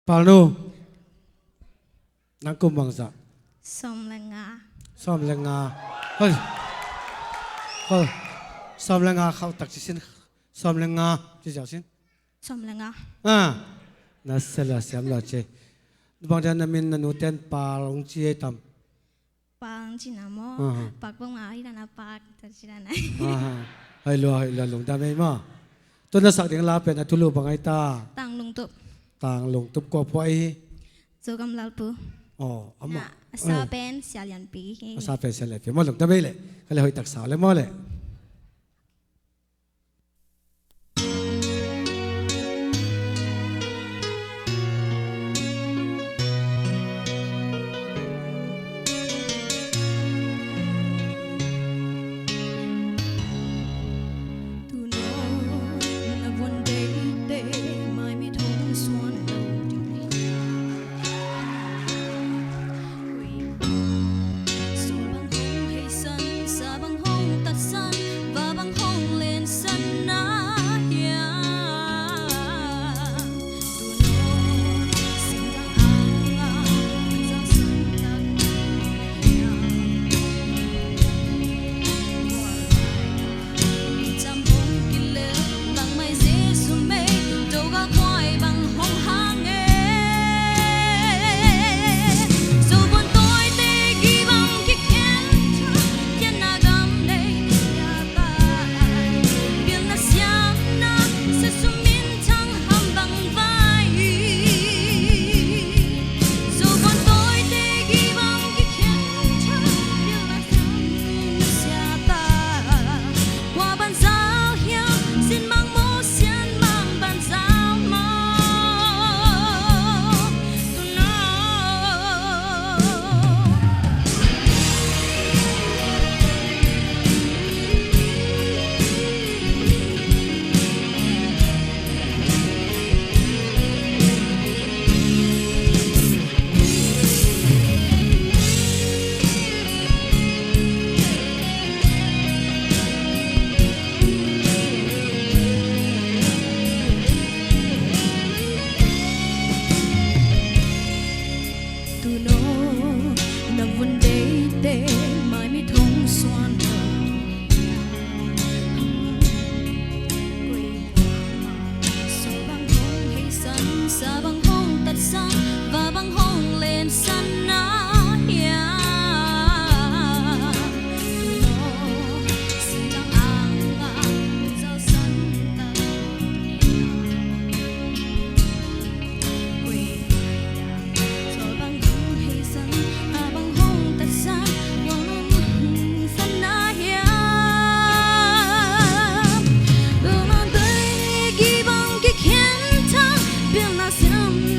Palno nang kumangsa som lenga hoi hoi som lenga khau tak chi sin som lenga chi jiao sin na sela siam la che bang dan min nanu ten pa long chi tam Pang Chinamo, Pak Bong Ai dan apa terjadi? Hai lo long da mai ma tu na sak ding la pe na tu lu bang ai ta tang lung tup ko phoi Zo kam lalpu. oh ama Sa pen sialian pi. sa pe se le pe mo long da mai le kale hoi tak sa le mo le Bill Nasim